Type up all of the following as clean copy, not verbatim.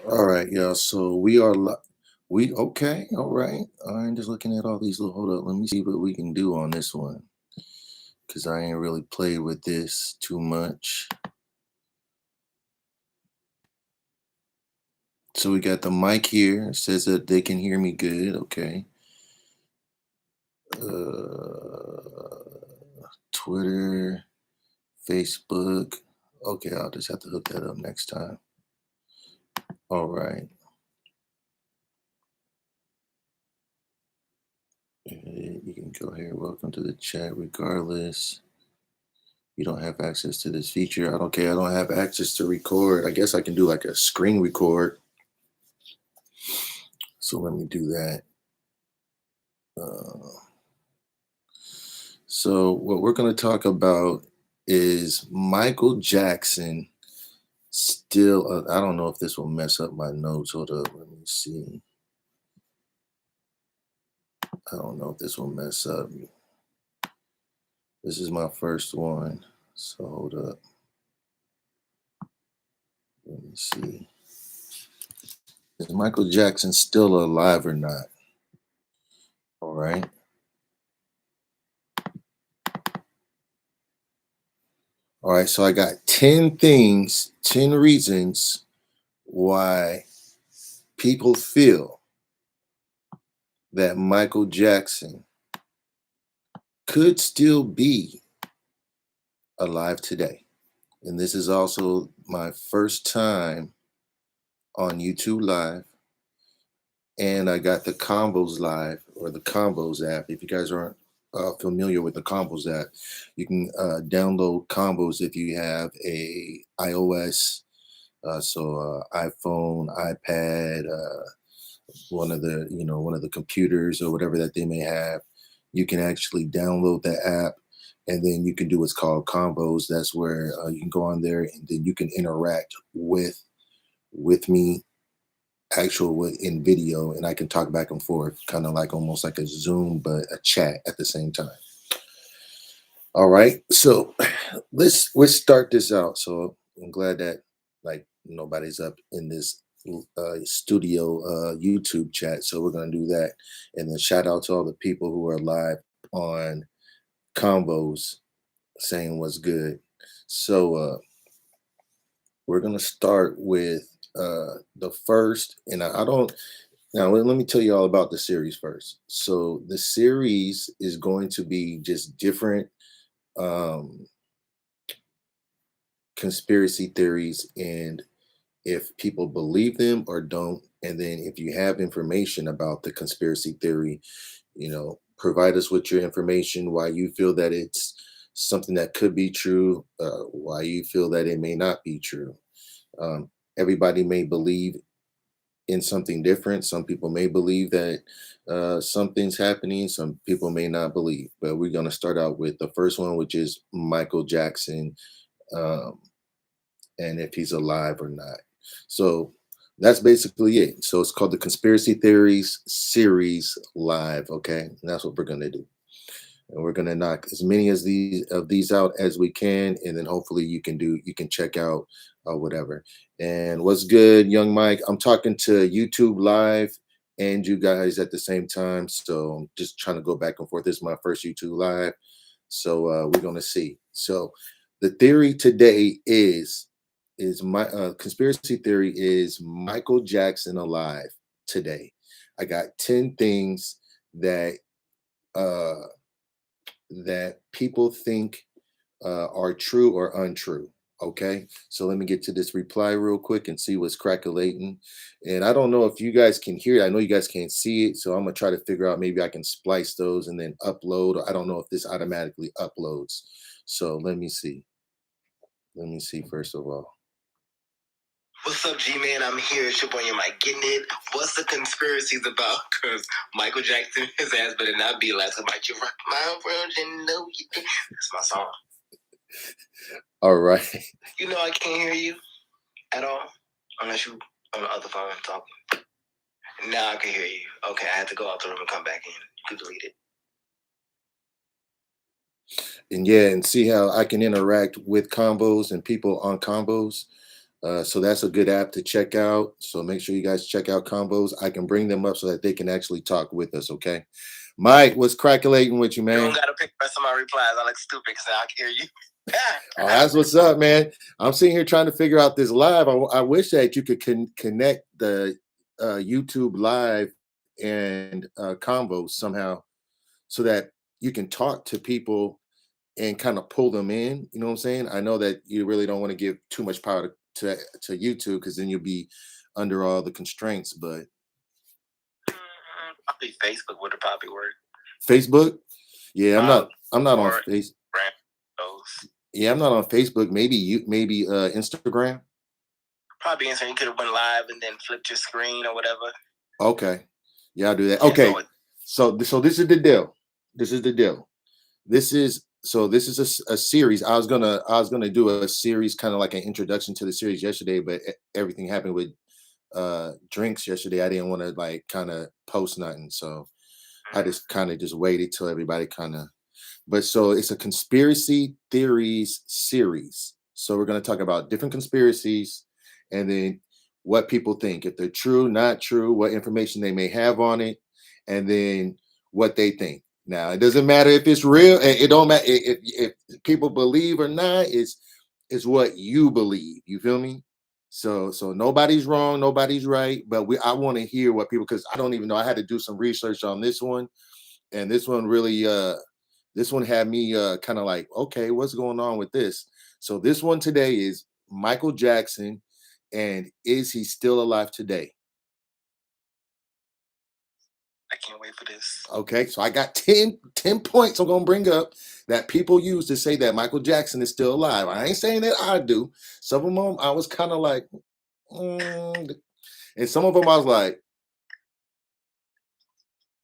All right, y'all. So we are we okay. All right. I'm just looking at all these little. Hold up. Let me see what we can do on this one because I ain't really played with this too much. So we got the mic here. It says that they can hear me good. Okay. Twitter, Facebook. Okay, I'll just have to hook that up next time. All right. You can go here. Welcome to the chat regardless. You don't have access to this feature. I don't care. I don't have access to record. I guess I can do like a screen record. So let me do that. Uh, so what we're going to talk about is Michael Jackson still. I don't know if this will mess up my notes. Hold up. Let me see. I don't know if this will mess up. This is my first one. So hold up. Let me see. Is Michael Jackson still alive or not? All right. All right, so I got 10 things, 10 reasons why people feel that Michael Jackson could still be alive today. And this is also my first time on YouTube Live. And I got the Combos Live or the Combos app. If you guys aren't familiar with the Combos app, you can download Combos if you have a iOS, iPhone, iPad, one of the computers or whatever that they may have. You can actually download the app, and then you can do what's called combos. That's where you can go on there, and then you can interact with me actual in video, and I can talk back and forth, kind of like almost like a Zoom but a chat at the same time. All right, so let's start this out. So I'm glad that like nobody's up in this studio YouTube chat. So we're gonna do that, and then shout out to all the people who are live on combos saying what's good. So we're gonna start with the first, and I don't. Now let me tell you all about the series first. So the series is going to be just different. Um, Conspiracy theories, and if people believe them or don't, and then if you have information about the conspiracy theory, provide us with your information, why you feel that it's something that could be true, why you feel that it may not be true. Everybody may believe in something different. Some people may believe that something's happening, some people may not believe, but we're going to start out with the first one, which is Michael Jackson, um, and if he's alive or not. So that's basically it. So it's called the Conspiracy Theories Series Live. Okay, and that's what we're gonna do. And we're gonna knock as many as these out as we can, and then hopefully you can check out whatever. And what's good, young Mike? I'm talking to YouTube Live and you guys at the same time. So I'm just trying to go back and forth. This is my first YouTube Live, so we're gonna see. So the theory today is my conspiracy theory is Michael Jackson alive today. I got 10 things that uh that people think are true or untrue. Okay, so let me get to this reply real quick and see what's crackulating. And I don't know if you guys can hear it. I know you guys can't see it, so I'm gonna try to figure out maybe I can splice those and then upload. I don't know if this automatically uploads. So let me see. Let me see first of all. What's up, G-Man? I'm here. It's your boy, your Mike. Getting it. What's the conspiracies about? Because Michael Jackson, his ass better not be like somebody. You rock my world and know you think. That's my song. All right. You know I can't hear you at all unless you on the other phone talking. Now I can hear you. Okay, I had to go out the room and come back in. You can delete it. And yeah, and see how I can interact with combos and people on combos. So that's a good app to check out. So make sure you guys check out Combos. I can bring them up so that they can actually talk with us. Okay. Mike, what's crackulating with you, You don't man? gotta pick the rest of my replies. I look stupid because I can hear you. Oh, that's what's up, man. I'm sitting here trying to figure out this live. I wish that you could connect the YouTube live and Combos somehow so that you can talk to people and kind of pull them in. You know what I'm saying? I know that you really don't want to give too much power to YouTube because then you'll be under all the constraints. But Probably Facebook would probably work. Facebook, yeah, I'm not on Or face. those. Yeah, I'm not on Facebook. Maybe Instagram. Probably Instagram. You could have went live and then flipped your screen or whatever. Okay, yeah, I'll do that. Okay, so this is the deal. This is the deal. This is a series. I was gonna do a series, kind of like an introduction to the series yesterday, but everything happened with drinks yesterday. I didn't want to like kind of post nothing, so I just kind of just waited till everybody kind of. But so it's a conspiracy theories series. So we're going to talk about different conspiracies, and then what people think, if they're true, not true, what information they may have on it, and then what they think. Now it doesn't matter if it's real. It don't matter if people believe or not. It's what you believe. You feel me? So nobody's wrong, nobody's right. But I want to hear what people, because I don't even know. I had to do some research on this one, and this one had me kind of like, okay, what's going on with this? So this one today is Michael Jackson, and is he still alive today? I can't wait for this. Okay, so I got 10 points I'm gonna bring up that people use to say that Michael Jackson is still alive. I ain't saying that I do. Some of them I was kind of like, and some of them I was like,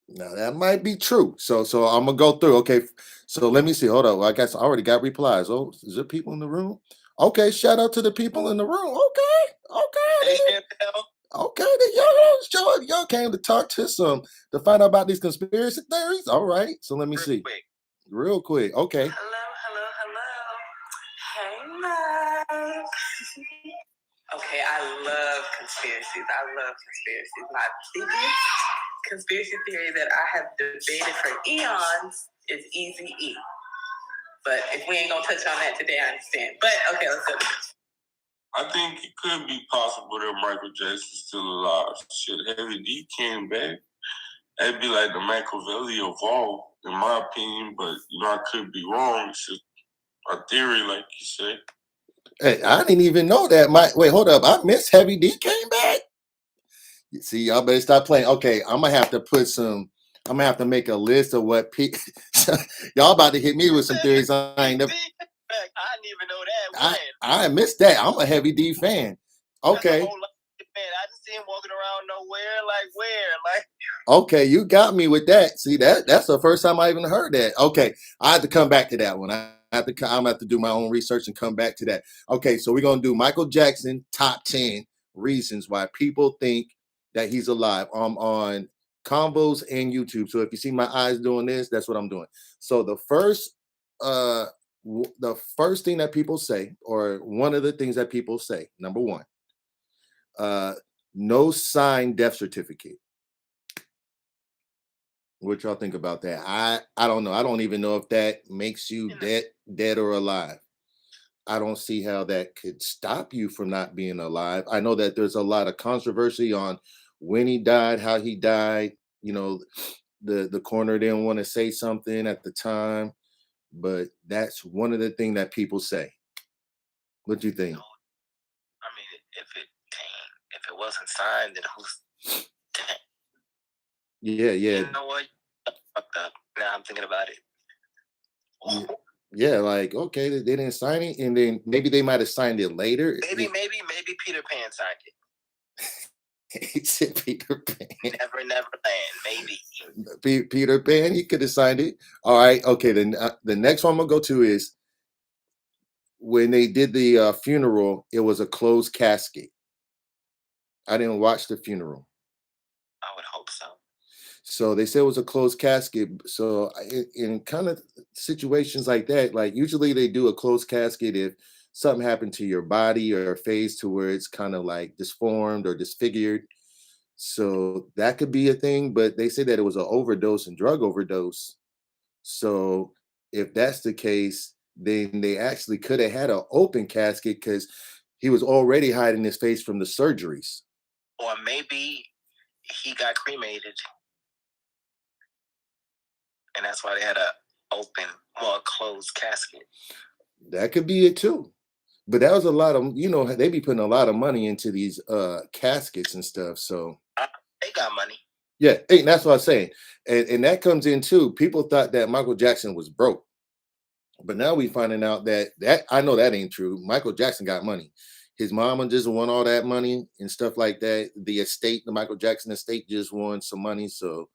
now that might be true. So I'm gonna go through. Okay, so let me see. Hold on. I guess I already got replies. Oh, is there people in the room? Okay, shout out to the people in the room. Okay, y'all came to talk to find out about these conspiracy theories. All right, so let me see. Real quick. Okay. Hey, Mike. Okay, I love conspiracies. My biggest conspiracy theory that I have debated for eons is Easy E. But if we ain't gonna touch on that today, I understand. But okay, let's do it. I think it could be possible that Michael Jackson's still alive. Shit, Heavy D came back. That'd be like the Machiavelli of all, in my opinion. But I could be wrong. It's just a theory, like you said. Hey, I didn't even know that. Wait, hold up. I missed Heavy D came back. You see, y'all better stop playing. Okay, I'm gonna have to I'm gonna have to make a list of what people. Y'all about to hit me with some theories I ain't never. I didn't even know that. I missed that. I'm a Heavy D fan. Okay. I just see him walking around nowhere. Like where? Like. Okay, you got me with that. See that's the first time I even heard that. Okay, I have to come back to that one. I'm gonna have to do my own research and come back to that. Okay, so we're gonna do Michael Jackson top 10 reasons why people think that he's alive. On Combos and YouTube. So if you see my eyes doing this, that's what I'm doing. So uh the first thing that people say, or one of the things that people say, number one, uh no signed death certificate. What y'all think about that? I don't know. I don't even know if that makes you dead or alive. I don't see how that could stop you from not being alive. I know that there's a lot of controversy on when he died, how he died. You know, the coroner didn't want to say something at the time, but that's one of the things that people say. What do you think? I mean, if it wasn't signed, then who's? Yeah. You know what? Fucked up. Now I'm thinking about it. Yeah, like okay, they didn't sign it, and then maybe they might have signed it later. Maybe Peter Pan signed it. He said Peter Pan. Neverland, maybe. Peter Pan, he could have signed it. All right, okay. Then the next one I'm gonna go to is when they did the funeral. It was a closed casket. I didn't watch the funeral. I would hope so. So they said it was a closed casket. So in kind of situations like that, like usually they do a closed casket if something happened to your body or face to where it's kind of like disformed or disfigured. So that could be a thing, but they say that it was an overdose and drug overdose. So if that's the case, then they actually could have had an open casket because he was already hiding his face from the surgeries. Or maybe he got cremated, and that's why they had a open or a closed casket. That could be it too. But that was a lot of, they be putting a lot of money into these caskets and stuff. So They got money. yeah, hey, that's what I'm saying. And that comes in too. People thought that Michael Jackson was broke. But now we finding out that I know that ain't true. Michael Jackson got money. His mama just won all that money and stuff like that. The estate, the Michael Jackson estate, just won some money. So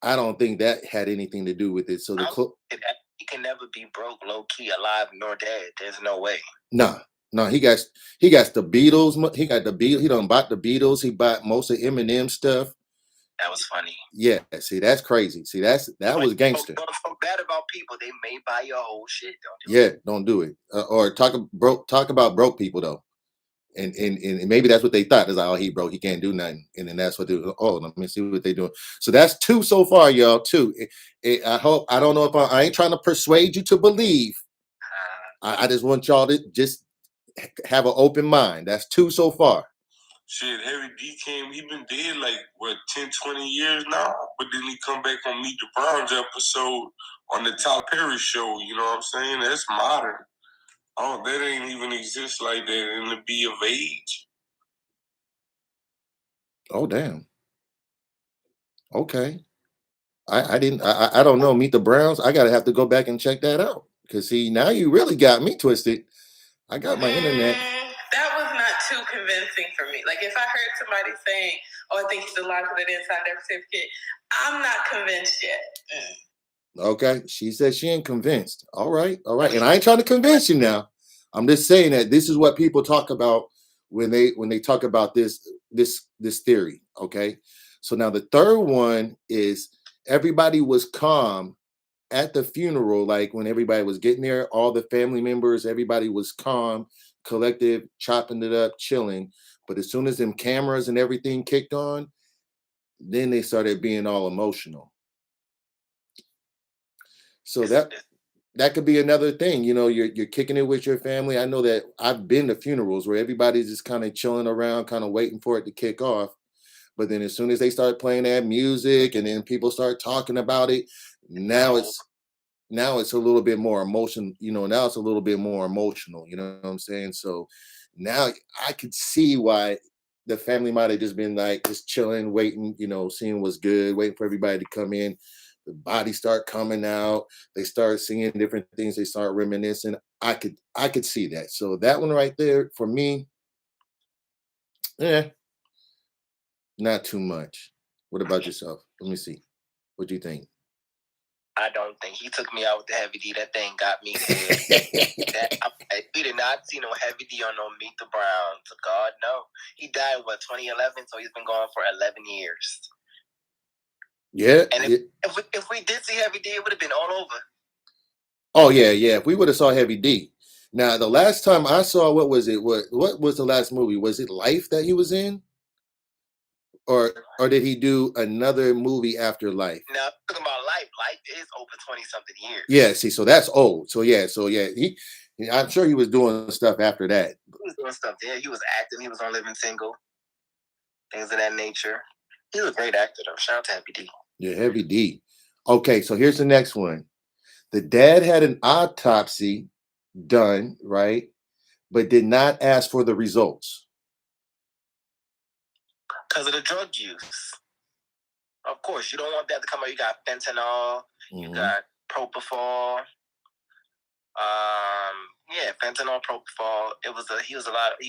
I don't think that had anything to do with it. So he can never be broke, low key, alive, nor dead. There's no way. Nah, he got the Beatles. He got the Beatles. He done bought the Beatles. He bought most of Eminem stuff. That was funny. Yeah, see, that's crazy. See, that was gangster. Don't feel bad about people. They may buy your whole shit. Don't do it. Or talk about broke people though. And maybe that's what they thought. Is like, oh, he broke, he can't do nothing. And then that's what they were. Oh, let me see what they doing. So that's 2 so far, y'all. 2. I hope. I don't know if I ain't trying to persuade you to believe. I just want y'all to just have an open mind. That's 2 so far. Shit, Heavy D he been dead like, 10, 20 years now? But then he come back on Meet the Browns episode on the Tyler Perry show, you know what I'm saying? That's modern. Oh, that ain't even exist like that in the Be of Age. Oh, damn. Okay. I didn't, I don't know. Meet the Browns. I gotta have to go back and check that out. Because see, now you really got me twisted. I got my internet. That was not too convincing for me. Like if I heard somebody saying, "Oh, I think he's alive because they didn't sign their certificate," I'm not convinced yet. Okay, she said she ain't convinced. All right, and I ain't trying to convince you now. I'm just saying that this is what people talk about when they talk about this theory. Okay, so now the third one is everybody was calm at the funeral, like when everybody was getting there, all the family members, everybody was calm, collective, chopping it up, chilling. But as soon as them cameras and everything kicked on, then they started being all emotional. So that could be another thing. You're kicking it with your family. I know that I've been to funerals where everybody's just kind of chilling around, kind of waiting for it to kick off. But then as soon as they start playing that music and then people start talking about it, now it's a little bit more emotion. Now it's a little bit more emotional. You know what I'm saying? So now I could see why the family might have just been like just chilling, waiting, seeing what's good, waiting for everybody to come in. The bodies start coming out. They start seeing different things. They start reminiscing. I could see that. So that one right there for me, not too much. What about yourself? Let me see. What do you think? I don't think he took me out with the Heavy D. That thing got me good. We did not see no Heavy D on no Meet the Browns. God, no. He died, 2011? So he's been gone for 11 years. Yeah. And if we did see Heavy D, it would have been all over. Oh, yeah. If we would have saw Heavy D. Now, the last time I saw, what was it? What was the last movie? Was it Life that he was in? Or did he do another movie after Life? Now, talking about Life. Life is over 20-something years. Yeah, see, so that's old. So yeah, I'm sure he was doing stuff after that. He was doing stuff there. He was acting. He was on Living Single. Things of that nature. He's a great actor, though. Shout out to Heavy D. Yeah, Heavy D. Okay, so here's the next one. The dad had an autopsy done, right? But did not ask for the results. Because of the drug use. Of course, you don't want that to come out. You got fentanyl, you got propofol. Fentanyl, propofol. He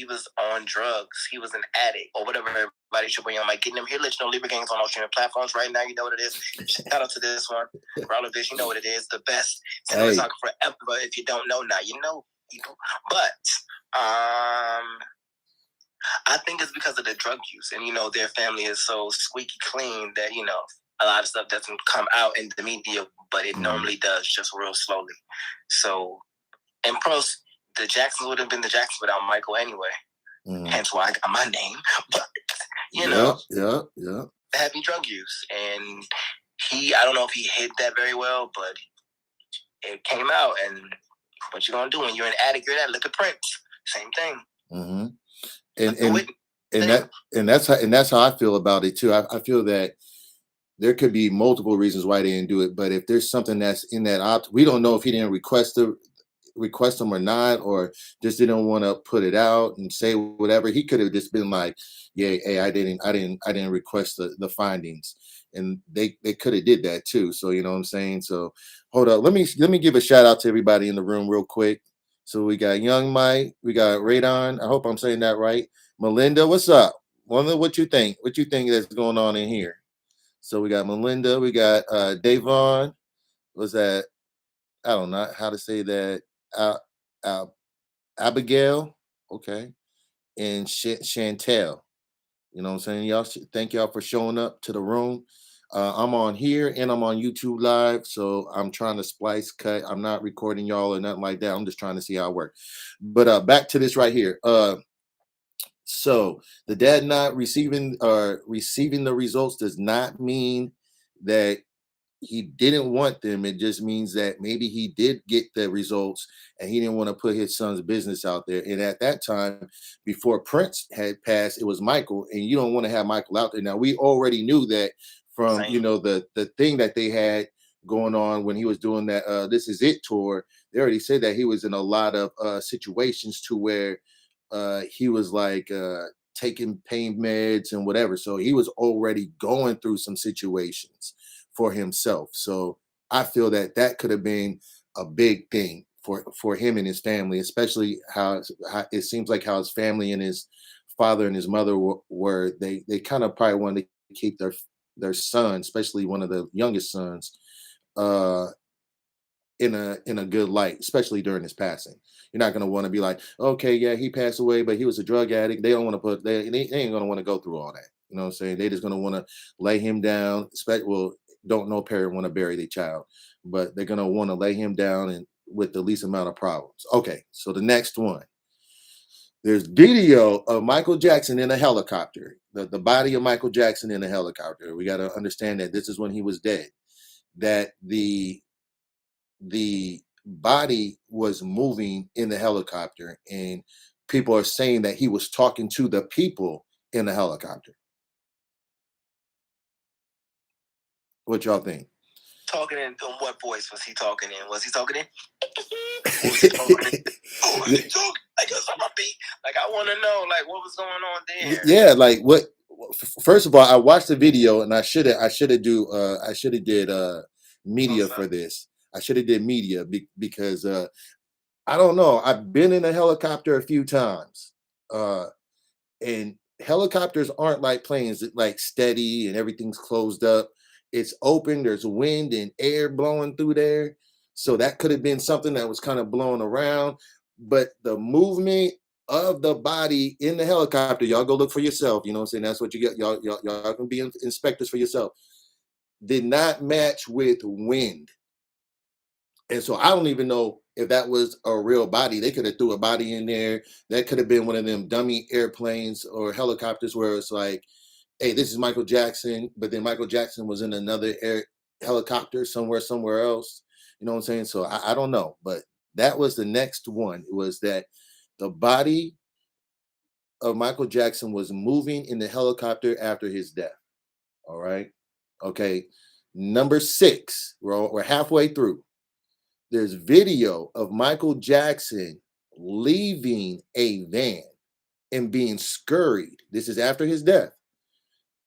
was on drugs. He was an addict or whatever everybody should bring on. Like getting him here, let you know Libra Gang's on all streaming platforms right now. You know what it is. Shout out to this one. Relevant, you know what it is. The best. We're talking forever. If you don't know now, you know. But I think it's because of the drug use, and their family is so squeaky clean that a lot of stuff doesn't come out in the media, but it normally does, just real slowly. So, and plus, the Jacksons would have been the Jacksons without Michael anyway. Hence why I got my name. But you know, heavy drug use, and I don't know if he hid that very well, but it came out. And what you gonna do when you're an addict? You're that. Look at Prince, same thing. And that's how I feel about it too. I feel that there could be multiple reasons why they didn't do it, but if there's something that's in that we don't know if he didn't request them or not, or just didn't want to put it out and say whatever. He could have just been like, yeah, hey, I didn't request the findings, and they could have did that too. So you know what I'm saying. So hold up, let me give a shout out to everybody in the room real quick. So we got Young Mike, we got Radon. I hope I'm saying that right. Melinda, what's up? Wonder what you think. What you think that's going on in here? So we got Melinda, we got Davon. Was that? I don't know how to say that. Abigail, okay, and Chantel. You know what I'm saying? Y'all, thank y'all for showing up to the room. I'm on here and I'm on YouTube Live, so I'm trying to splice cut. I'm not recording y'all or nothing like that. I'm just trying to see how it works. But back to this right here. So the dad not receiving the results does not mean that he didn't want them. It just means that maybe he did get the results and he didn't want to put his son's business out there. And at that time, before Prince had passed, it was Michael, and you don't want to have Michael out there. Now we already knew that from the thing that they had going on when he was doing that This Is It tour. They already said that he was in a lot of situations to where he was like taking pain meds and whatever. So he was already going through some situations for himself. So I feel that could have been a big thing for him and his family, especially how it seems like how his family and his father and his mother were. They kind of probably wanted to keep their son, especially one of the youngest sons, in a good light, especially during his passing. You're not going to want to be like, okay, yeah, he passed away, but he was a drug addict. They don't want to they ain't going to want to go through all that. You know what I'm saying? They just going to want to lay him down. Well, don't no parent want to bury their child, but they're going to want to lay him down and with the least amount of problems. Okay, so the next one. There's video of Michael Jackson in a helicopter, the body of Michael Jackson in a helicopter. We got to understand that this is when he was dead, that the body was moving in the helicopter, and people are saying that he was talking to the people in the helicopter. What y'all think? Talking in what voice was he talking in? Was he talking in? Was he talking in? Oh, was he talking? Like I want to know, like, what was going on there? Yeah, like what? First of all, I watched the video, and I should have did media for this. I should have did media because I don't know. I've been in a helicopter a few times, and helicopters aren't like planes, like steady and everything's closed up. It's open. There's wind and air blowing through there, so that could have been something that was kind of blowing around. But the movement of the body in the helicopter, y'all go look for yourself. You know what I'm saying? That's what you get. Y'all can be inspectors for yourself. Did not match with wind. And so I don't even know if that was a real body. They could have threw a body in there. That could have been one of them dummy airplanes or helicopters where it's like, hey, this is Michael Jackson, but then Michael Jackson was in another helicopter somewhere else. You know what I'm saying? So I don't know. But that was the next one. It was that the body of Michael Jackson was moving in the helicopter after his death. All right. Okay. Number 6. We're halfway through. There's video of Michael Jackson leaving a van and being scurried. This is after his death,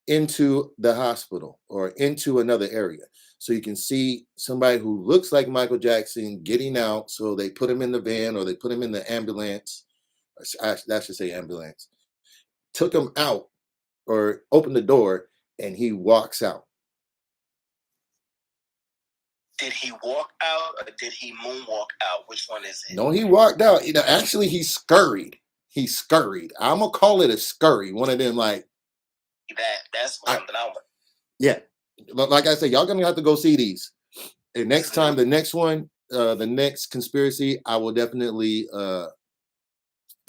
into the hospital or into another area. So you can see somebody who looks like Michael Jackson getting out. So they put him in the van or they put him in the ambulance. I should say ambulance. Took him out or opened the door and he walks out. Did he walk out or did he moonwalk out? Which one is it? No, he walked out. You know, actually, he scurried. He scurried. I'm gonna call it a scurry. One of them, like that's one that I want. Yeah, like I said, y'all gonna have to go see these. And next time, the next one, the next conspiracy, I will definitely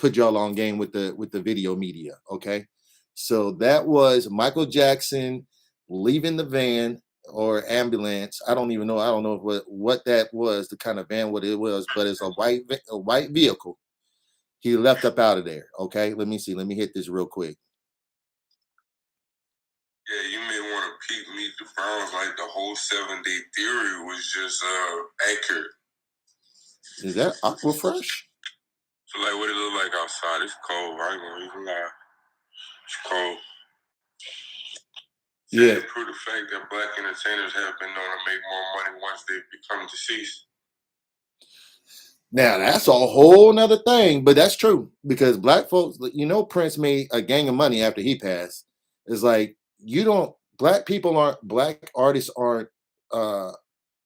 put y'all on game with the video media. Okay, so that was Michael Jackson leaving the van or ambulance. I don't even know. I don't know what that was, the kind of van, what it was, but it's a white vehicle. He left up out of there. Okay, let me see. Let me hit this real quick. Yeah, you may want to peek meet the Browns like the whole 7-day theory was just accurate. Is that Aquafresh? So like what it look like outside? It's cold. I ain't gonna even lie. It's cold. Yeah. To prove the fact that black entertainers have been known to make more money once they become deceased. Now that's a whole nother thing, but that's true because black folks, Prince made a gang of money after he passed. It's like black black artists aren't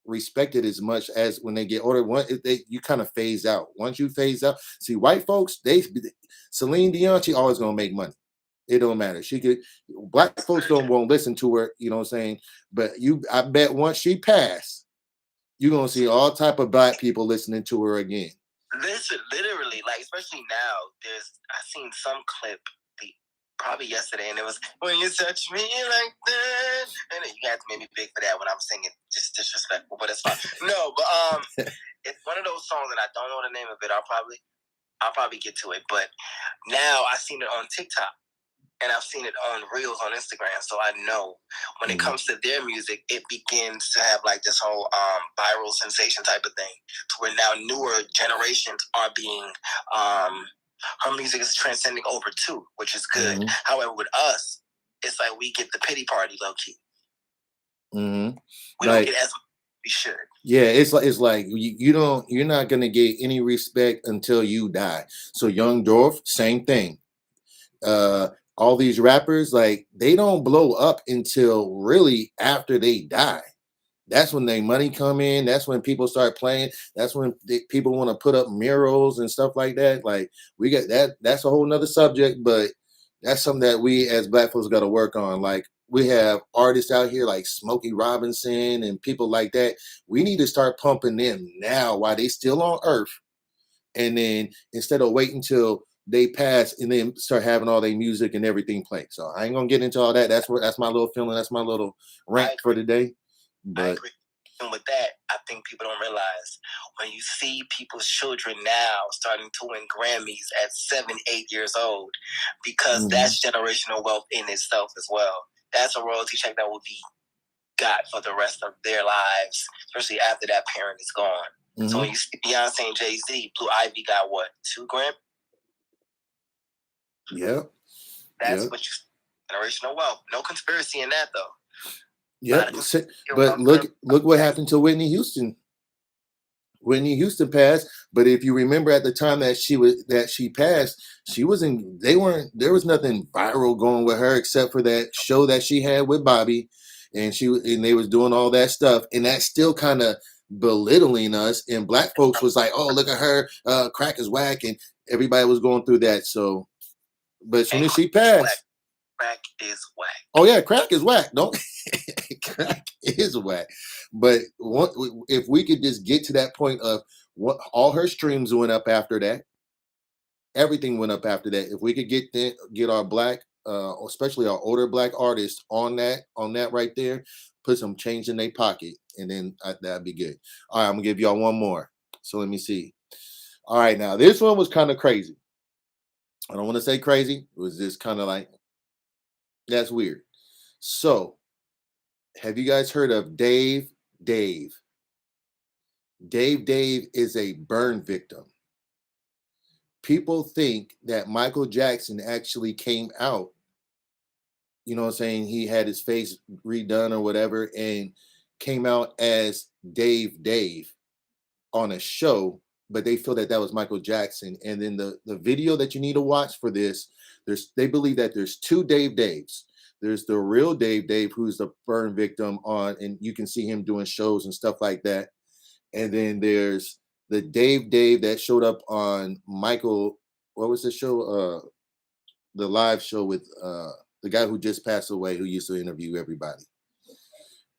respected as much as when they get older. You kind of phase out. Once you phase out, see white folks, Celine Dion, she always gonna make money. It don't matter. Black folks won't listen to her, you know what I'm saying? But I bet once she passed, you're gonna see all type of black people listening to her again. Listen, literally, like especially now, I seen some clip probably yesterday, and it was when you touch me like that, and you have to make me big for that when I'm singing, just disrespectful, but it's fine. No, but it's one of those songs, and I don't know the name of it. I'll probably get to it, but now I seen it on TikTok. And I've seen it on Reels on Instagram, so I know when it comes to their music, it begins to have like this whole viral sensation type of thing, to where now newer generations are being, her music is transcending over too, which is good. Mm-hmm. However, with us, it's like we get the pity party low key. Mm-hmm. We don't get as much as we should. Yeah, it's like you're not gonna get any respect until you die. So Young Dolph, same thing. All these rappers, like they don't blow up until really after they die. That's when their money come in. That's when people start playing. That's when people want to put up murals and stuff like that. Like we got that. That's a whole nother subject, but that's something that we as black folks got to work on. Like we have artists out here like Smokey Robinson and people like that. We need to start pumping them now while they still on Earth, and then instead of waiting till they pass and then start having all their music and everything played. So I ain't gonna get into all that. That's my little feeling. That's my little rant for today. But I agree. And with that, I think people don't realize when you see people's children now starting to win Grammys at 7, 8 years old, because that's generational wealth in itself as well. That's a royalty check that will be got for the rest of their lives, especially after that parent is gone. Mm-hmm. So when you see Beyonce and Jay-Z, Blue Ivy got what, 2 Grammys? Yeah. That's what generational wealth. No conspiracy in that though. Yeah, but look what happened to Whitney Houston. Whitney Houston passed, but if you remember at the time that she passed, there was nothing viral going with her except for that show that she had with Bobby, and they was doing all that stuff, and that's still kind of belittling us. And black folks was like, "Oh, look at her, crack is whack," and everybody was going through that. So, but as soon as she passed, crack is whack. Oh yeah, crack is whack. Don't crack is whack. But if we could just get to that point of what all her streams went up after that, everything went up after that. If we could get our black, especially our older black artists on that right there, put some change in their pocket, and then that'd be good. All right, I'm gonna give y'all one more. So let me see. All right, now this one was kind of crazy. I don't want to say crazy. It was just kind of like, that's weird. So, have you guys heard of Dave? Dave is a burn victim. People think that Michael Jackson actually came out, you know what I'm saying? He had his face redone or whatever and came out as Dave on a show, but they feel that was Michael Jackson. And then the video that you need to watch for this, they believe that there's 2 Daves. There's the real Dave, who's the burn victim and you can see him doing shows and stuff like that. And then there's the Dave that showed up on Michael, what was the show? The live show with the guy who just passed away, who used to interview everybody.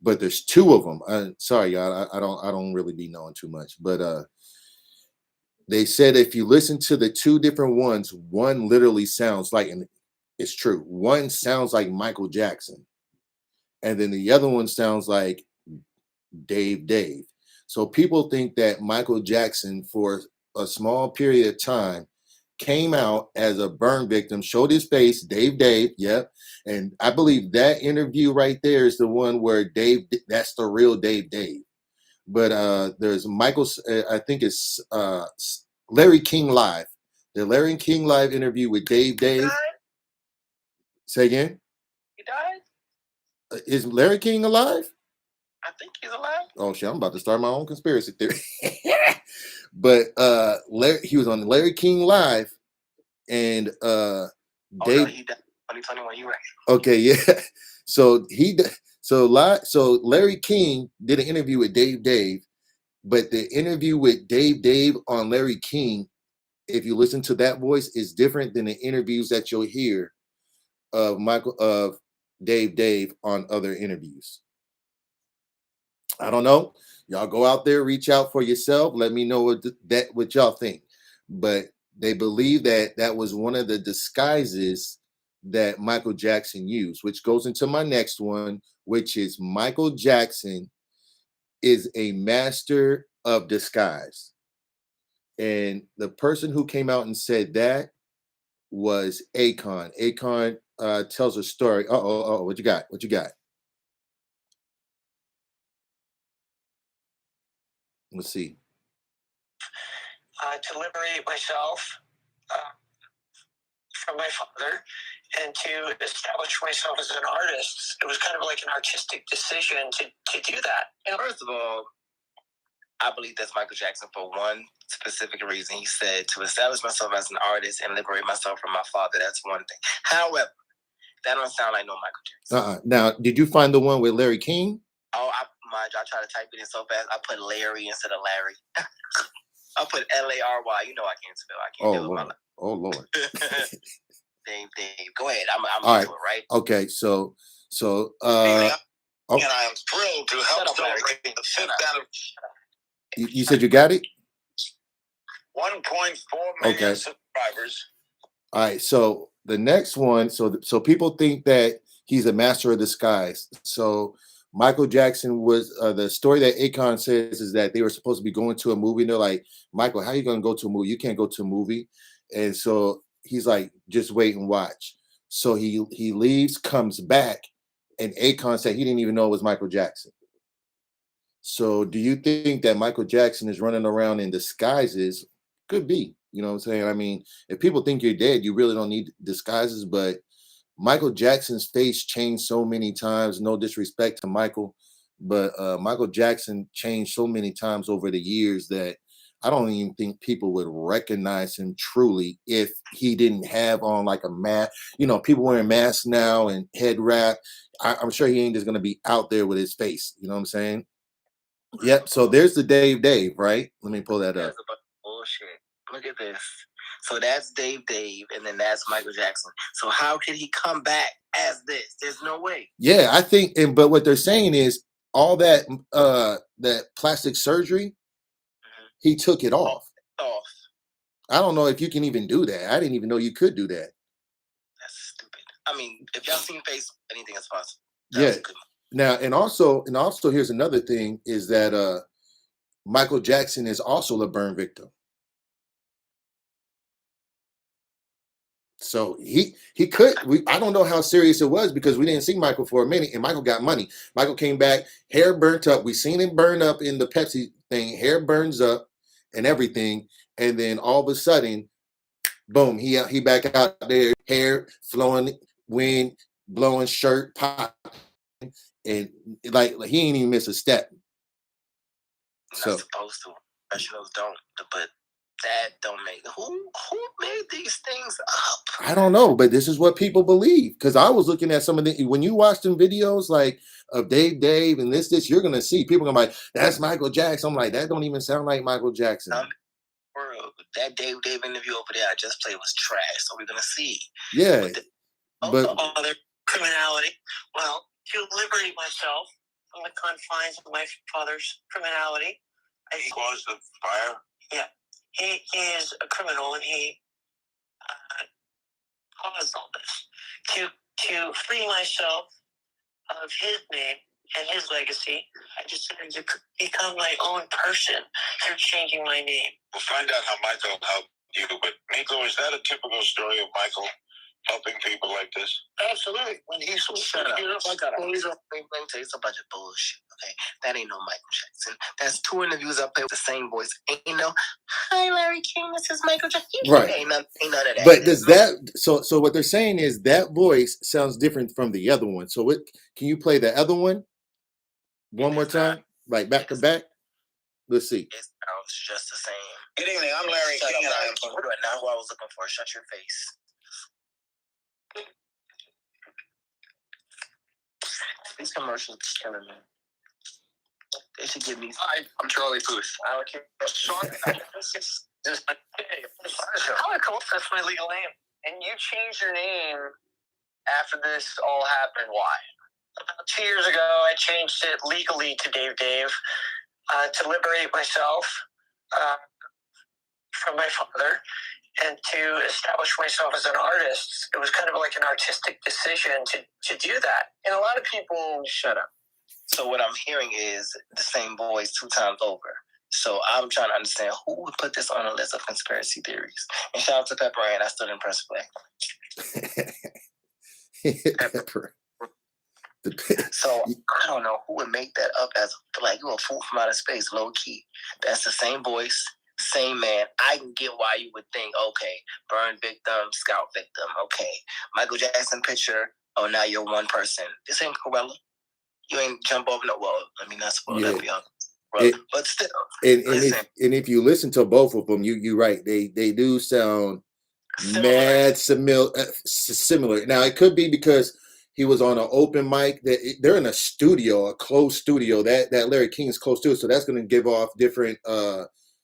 But there's 2 of them. Sorry, y'all, I don't really be knowing too much. But They said if you listen to the two different ones, one literally sounds like, and it's true, one sounds like Michael Jackson, and then the other one sounds like Dave. So people think that Michael Jackson, for a small period of time, came out as a burn victim, showed his face, Dave, yep. And I believe that interview right there is the one where that's the real Dave. But there's I think it's Larry King Live. The Larry King Live interview with Dave. Say again? He died? Is Larry King alive? I think he's alive. Oh shit, I'm about to start my own conspiracy theory. But he was on Larry King Live, and Dave. Oh, no, he died 2021. You right? Okay, yeah. So so Larry King did an interview with Dave, but the interview with Dave on Larry King, if you listen to that voice, is different than the interviews that you'll hear of Dave on other interviews. I don't know. Y'all go out there, reach out for yourself. Let me know what y'all think. But they believe that was one of the disguises that Michael Jackson used, which goes into my next one, which is Michael Jackson is a master of disguise. And the person who came out and said that was Akon. Akon tells a story. What you got? What you got? Let's see. To liberate myself from my father and to establish myself as an artist. It was kind of like an artistic decision to do that. And first of all, I believe that's Michael Jackson for one specific reason. He said to establish myself as an artist and liberate myself from my father. That's one thing. However, that don't sound like no Michael Jackson. Now, did you find the one with Larry King? Oh, I tried to type it in so fast. I put Larry instead of Larry. I put Lary. You know I can't spell. I can't do it with my life. Oh Lord. Dave. Go ahead. I'm all into right. It, right? Okay, so and I am thrilled to help celebrate the 5th anniversary. You said you got it? 1.4 million subscribers. All right, so the next one, so people think that he's a master of disguise. So Michael Jackson was the story that Akon says is that they were supposed to be going to a movie, and they're like, Michael, how are you going to go to a movie? You can't go to a movie. And so he's like, just wait and watch. So he leaves, comes back, and Akon said he didn't even know it was Michael Jackson. So do you think that Michael Jackson is running around in disguises? Could be. You know what I'm saying? I mean, if people think you're dead, you really don't need disguises. But Michael Jackson's face changed so many times. No disrespect to Michael, but Michael Jackson changed so many times over the years that I don't even think people would recognize him truly if he didn't have on like a mask. You know, people wearing masks now and head wrap. I'm sure he ain't just going to be out there with his face. You know what I'm saying? Yep. So there's the Dave, right? Let me pull that up. That's a bunch of bullshit. Look at this. So that's Dave, and then that's Michael Jackson. So how can he come back as this? There's no way. Yeah, I think, but what they're saying is all that that plastic surgery, he took it off. I don't know if you can even do that. I didn't even know you could do that. That's stupid. I mean, if y'all seen face, anything is possible. Yeah. Now, and also, here's another thing is that Michael Jackson is also a burn victim. So he could. I don't know how serious it was because we didn't see Michael for a minute, and Michael got money. Michael came back, hair burnt up. We seen him burn up in the Pepsi thing. Hair burns up and everything, and then all of a sudden, boom, he back out there, hair flowing, wind blowing, shirt pop, and like he ain't even miss a step. Not supposed to. Professionals don't, but that don't make who made these things up? I don't know, but this is what people believe. Because I was looking at some of the when you watch them videos like of Dave and this, you're gonna see people gonna be like, that's Michael Jackson. I'm like, that don't even sound like Michael Jackson. That Dave interview over there I just played was trash. So we're gonna see. Yeah, but other criminality. Well, to liberate myself from the confines of my father's criminality, I caused the fire. Yeah. he is a criminal, and he caused all this. To free myself of his name and his legacy, I decided to become my own person through changing my name. We'll find out how Michael helped you, but Nico, is that a typical story of Michael helping people like this? Absolutely. When he's shut up. Please don't say it's a bunch of bullshit. Okay, that ain't no Michael Jackson. That's 2 interviews I play with the same voice. Ain't no, hi Larry King, this is Michael Jackson. Right. Ain't none of that. But does that so what they're saying is that voice sounds different from the other one. So what can you play the other one one more time? Like back to back? Let's see. It sounds just the same. Good evening, I'm Larry King, and I am not who I was looking for. Shut your face. These commercials are killing me. They should give me. Hi, I'm Charlie Puth. I don't care. Sean, this is my How that's my legal name. And you changed your name after this all happened. Why? About 2 years ago, I changed it legally to Dave to liberate myself from my father and to establish myself as an artist. It was kind of like an artistic decision to do that. And a lot of people... Shut up. So what I'm hearing is the same voice 2 times over. So I'm trying to understand who would put this on a list of conspiracy theories. And shout out to Pepper Ann, I still didn't press play. Pepper. So I don't know who would make that up as like you're a fool from outer space, low key. That's the same voice, same man. I can get why you would think, okay, burn victim, scout victim, okay. Michael Jackson picture, oh now you're one person. This ain't Corella. You ain't jump over no well, let me not spoil that for y'all. But still. And if you listen to both of them, you're right. They do sound mad similar. Now it could be because he was on an open mic. They're in a studio, a closed studio. That Larry King's close to it, so that's going to give off different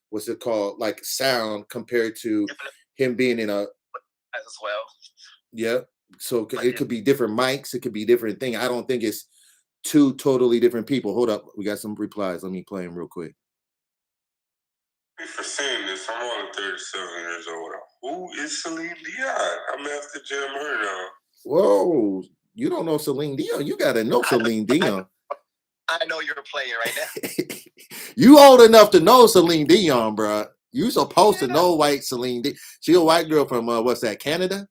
what's it called, like sound compared to him being in a as well. Yeah, so it could be different mics. It could be different thing. I don't think it's 2 totally different people. Hold up, we got some replies. Let me play them real quick. For saying this, I'm only 37 years old. Who is Celine Dion? I'm after Jim her now. Whoa, you don't know Celine Dion? You gotta know Celine Dion. I know you're a player right now. You old enough to know Celine Dion, bro. You supposed to know white Celine Dion. She a white girl from what's that, Canada?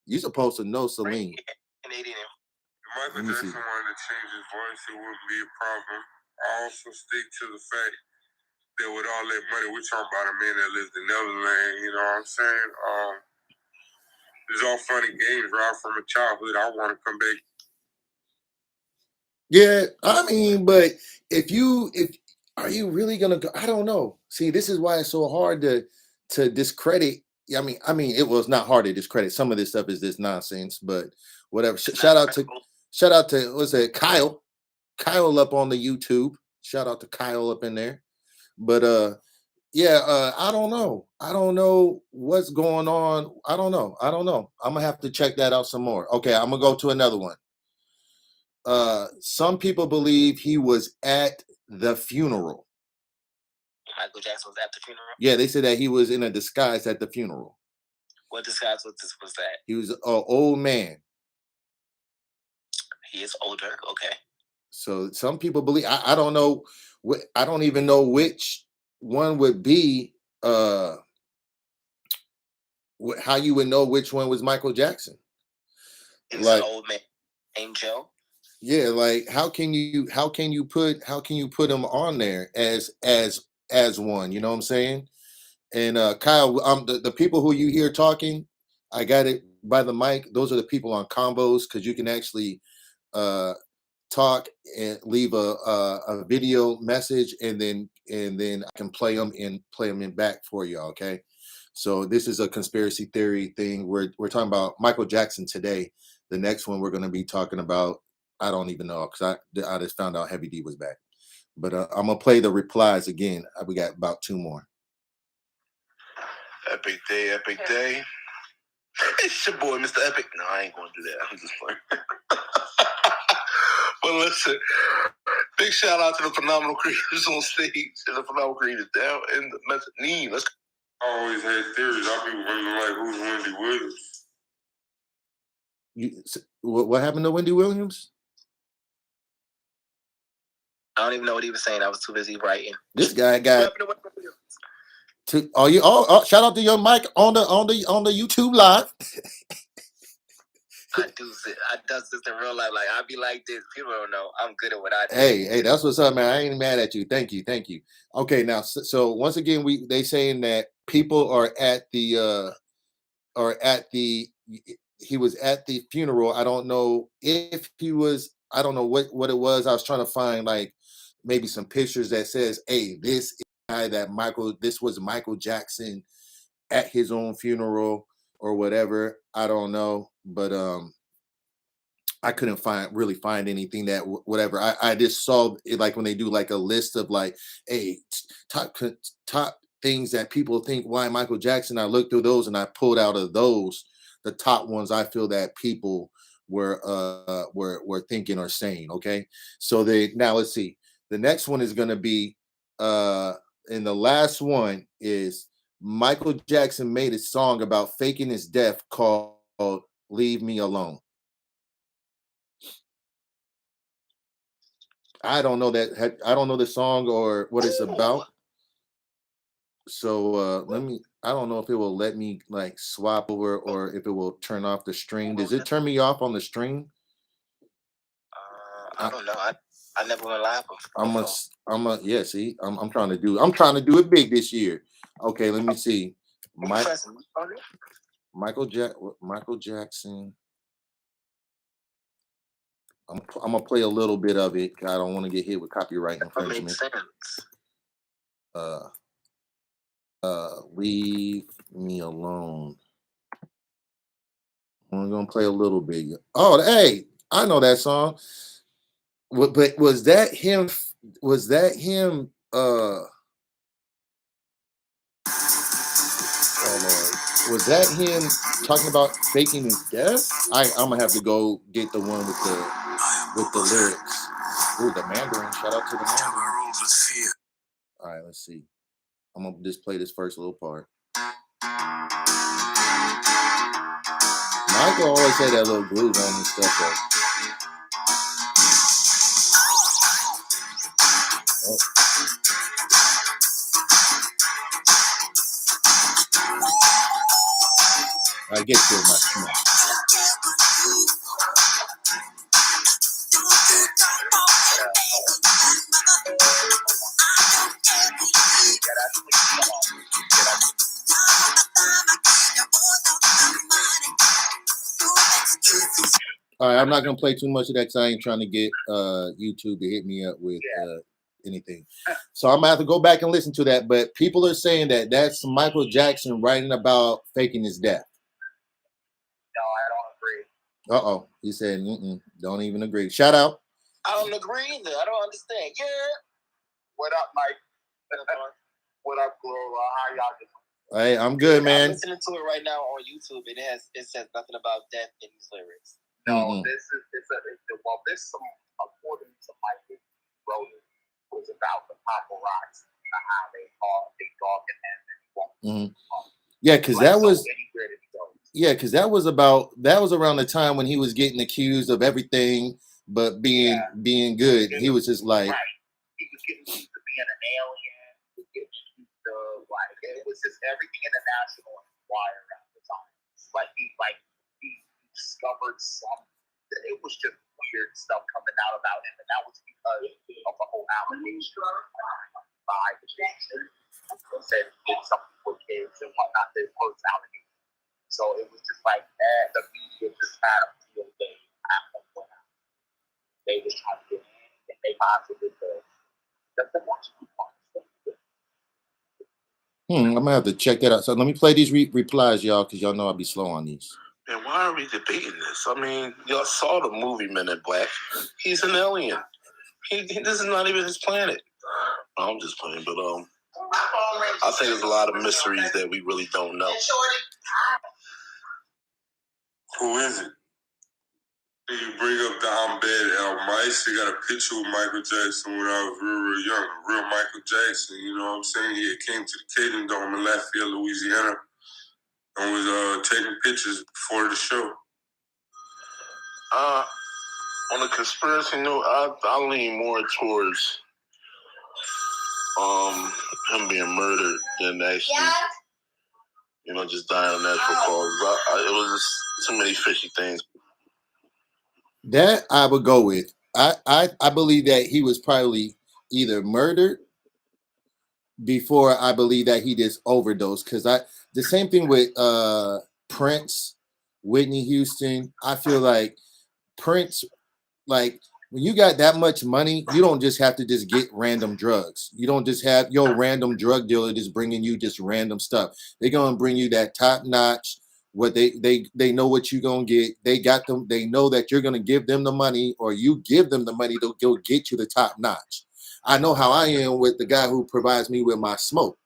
You supposed to know Celine. Canadian. If Michael Jackson wanted to change his voice, it wouldn't be a problem. I also stick to the fact that with all that money, we're talking about a man that lives in Neverland, you know what I'm saying? It's all fun and games, right from a childhood. I want to come back. Yeah, I mean, but if are you really gonna go? I don't know. See, this is why it's so hard to discredit. I mean, it was not hard to discredit. Some of this stuff is this nonsense, but whatever. Shout out to what's that? Kyle up on the YouTube. Shout out to Kyle up in there. But yeah, I don't know. I don't know what's going on. I don't know. I'm gonna have to check that out some more. Okay, I'm gonna go to another one. Some people believe he was at the funeral. Michael Jackson was at the funeral? Yeah, they said that he was in a disguise at the funeral. What disguise was that? He was an old man. He is older, okay. So some people believe, I don't know, I don't even know which one would be, how you would know which one was Michael Jackson. He's an old man named Joe. Yeah, like how can you put him on there as one, you know what I'm saying? And Kyle, the people who you hear talking, I got it by the mic. Those are the people on combos, because you can actually talk and leave a video message, and then I can play them in back for you. Okay, so this is a conspiracy theory thing. We're talking about Michael Jackson today. The next one we're going to be talking about, I don't even know, because I just found out Heavy D was back. But I'm gonna play the replies again. We got about 2 more. Epic day. It's your boy, Mr. Epic. No, I ain't gonna do that. I'm just playing. But listen, big shout out to the phenomenal creators on stage and the phenomenal creators down in the mezzanine. Let's I always had theories. I be wondering like, who's Wendy Williams? What happened to Wendy Williams? I don't even know what he was saying. I was too busy writing. This guy got. Shout out to your Mike on the YouTube live. I do this in real life. Like I be like this. People don't know. I'm good at what I do. Hey, that's what's up, man. I ain't mad at you. Thank you. Okay, now so once again, they saying that people are at the he was at the funeral. I don't know if he was. I don't know what it was. I was trying to find like maybe some pictures that says, "Hey, this is the guy that this was Michael Jackson at his own funeral or whatever." I don't know, but I couldn't really find anything that whatever. I just saw it like when they do like a list of like, hey, top things that people think why Michael Jackson. I looked through those and I pulled out of those the top ones I feel that people were thinking or saying. Okay, so now let's see. The next one is going to be and the last one is Michael Jackson made a song about faking his death called "Leave Me Alone." I don't know that. I don't know the song or what it's about. So I don't know if it will let me like swap over or if it will turn off the stream. Does it turn me off on the stream? I don't know. I never went live before. Yeah, see, I'm trying to do it big this year. Okay, let me see. Michael Jackson. I'm gonna play a little bit of it. I don't want to get hit with copyright infringement. Leave me alone. I'm gonna play a little bit. Oh, hey, I know that song. But was that him? Was that him? Was that him talking about faking his death? I'm gonna have to go get the one with the lyrics. Ooh, the Mandarin. Shout out to the Mandarin. All right, let's see. I'm gonna just play this first little part. Michael always had that little groove on his stuff though. Oh. I get to my smack. All right, I'm not gonna play too much of that because I ain't trying to get YouTube to hit me up with anything. So I'm gonna have to go back and listen to that. But people are saying that that's Michael Jackson writing about faking his death. No, I don't agree. He said, don't even agree. Shout out. I don't agree either. I don't understand. Yeah. What up, Mike? What up, Gloria? How y'all doing? Hey, I'm good, man. I'm listening to it right now on YouTube. It says nothing about death in these lyrics. No, this song, according to Mike, wrote it, was about the paparazzi and how they dogging him. Yeah, because that was. Yeah, because that was around the time when he was getting accused of everything but being good. He was just like. Right. He was getting accused of being an alien. He was getting accused of it was just everything in the National Enquirer at the time. He discovered something. It was just weird stuff coming out about him, and that was because of the whole allegation by the Jackson. Said he did something with kids and whatnot. His first allegation. So it was just like that. The media just had a field day after what happened. They was trying to get in, and they possibly could. That's the Washington part. I'm gonna have to check that out. So let me play these replies, y'all, because y'all know I'll be slow on these. And why are we debating this? I mean, y'all saw the movie Men in Black. He's an alien. This is not even his planet. No, I'm just playing, but I think there's a lot of mysteries that we really don't know. Who is it? You bring up the I'm Bad album. I actually got a picture with Michael Jackson when I was real young. Real Michael Jackson, you know what I'm saying? He came to the Cajun Dome in Lafayette, Louisiana, and was taking pictures before the show. On a conspiracy note, I lean more towards him being murdered than actually, just dying of natural causes. It was just too many fishy things. That I would go with. I believe that he was probably either murdered before I believe that he just overdosed. Because the same thing with Prince, Whitney Houston. I feel like Prince, like when you got that much money, you don't just have to just get random drugs. You don't just have your random drug dealer just bringing you just random stuff. They're gonna bring you that top notch. What they know what you're gonna get. They got them. They know that you're gonna give them the money, or you give them the money to go get you the top notch. I know how I am with the guy who provides me with my smoke.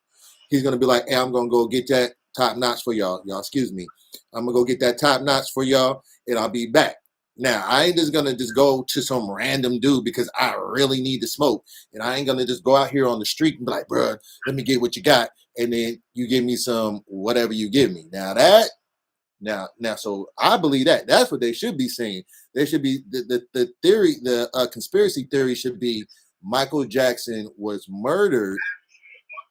He's gonna be like, "Hey, I'm gonna go get that top notch for y'all. Y'all, excuse me. I'm gonna go get that top notch for y'all, and I'll be back." Now, I ain't just gonna just go to some random dude because I really need to smoke, and I ain't gonna just go out here on the street and be like, "Bro, let me get what you got," and then you give me some whatever you give me. Now, so I believe that that's what they should be saying. They should be the theory, the conspiracy theory should be Michael Jackson was murdered,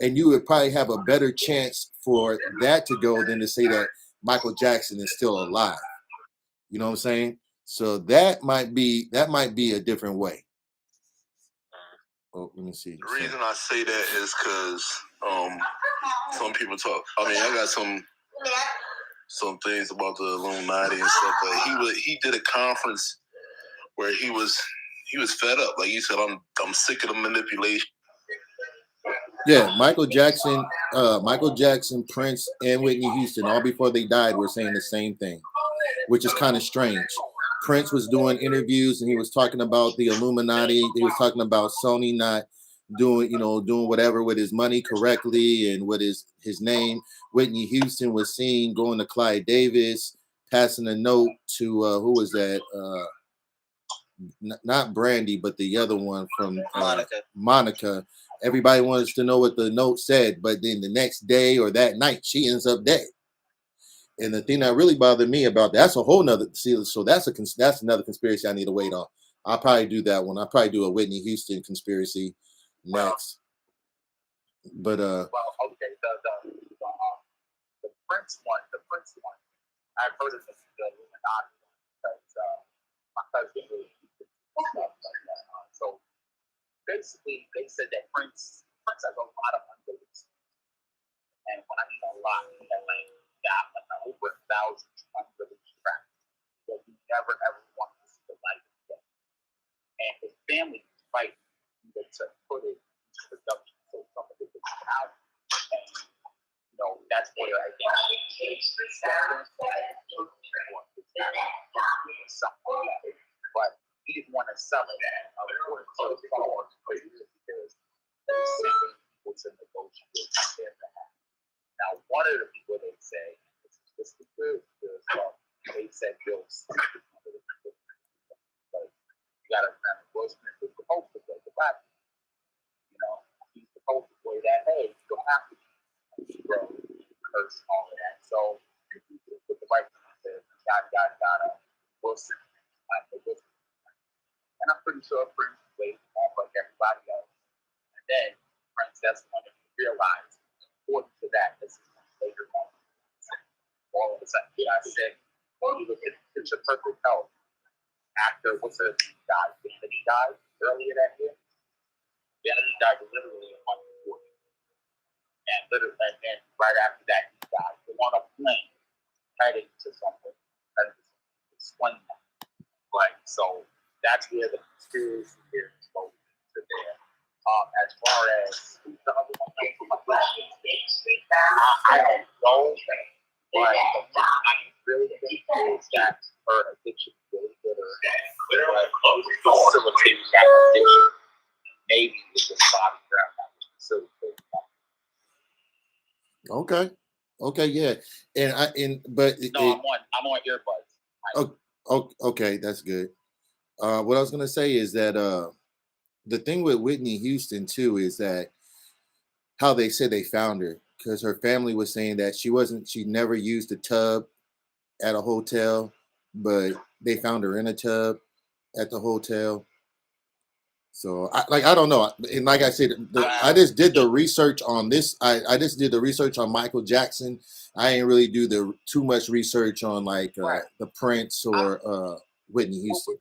and you would probably have a better chance for that to go than to say that Michael Jackson is still alive. You know what I'm saying? So that might be a different way. Oh, let me see. The reason I say that is because some people talk. I mean, I got some things about the Illuminati and stuff. But he did a conference where he was fed up. Like he said, I'm sick of the manipulation. Yeah, Michael Jackson, Prince, and Whitney Houston, all before they died, were saying the same thing, which is kind of strange. Prince was doing interviews and he was talking about the Illuminati. He was talking about Sony not doing whatever with his money correctly and with his name. Whitney Houston was seen going to Clyde Davis, passing a note to who was that? Not Brandy, but the other one from Monica. Everybody wants to know what the note said, but then the next day or that night, she ends up dead. And the thing that really bothered me about that's a whole nother. So that's another conspiracy I need to wait on. I'll probably do that one. I'll probably do a Whitney Houston conspiracy next. But okay, the Prince one, I've heard of the Illuminati one because my cousin really stuff like that. So basically, they said that Prince has a lot of unbeliefs, and when I mean a lot, he had like over 1,000 unbelief tracks that he never ever wanted to see the light of day. And his family was fighting to put it into production so some of it was out. And that's where I think but he didn't want to sell it. So it's because they sent people to negotiate their behalf. Now, one of the people they say, this is good because they said Bill Smith is one of the people. But you got to remember, Will Smith was supposed to play the black. He's supposed to play that. Hey, you don't have to be curse all of that. So with the right thing, got Will Smith. And I'm pretty sure Prince played off like everybody else. And then Prince, that's when he realized, according to that, this is later on. All of a sudden, I said, you look at Picture Perfect Health. Actor, what's her guy? Vanity died earlier that year. Vanity died literally in 140. And right after that, he died. They on a plane heading to something. Explain that. Right. So that's where the conspiracy here is going to there. As far as the other one, I don't know, but I really think is that her addiction really good or facilitating that addiction. Maybe with this body ground that was facilitating that. Okay, yeah, but no, I'm on earbuds. Okay, that's good. What I was gonna say is that the thing with Whitney Houston too is that how they said they found her because her family was saying that she never used a tub at a hotel, but they found her in a tub at the hotel. So I don't know, and like I said, I just did the research on this. I just did the research on Michael Jackson. I ain't really do the too much research on like the Prince or Whitney Houston.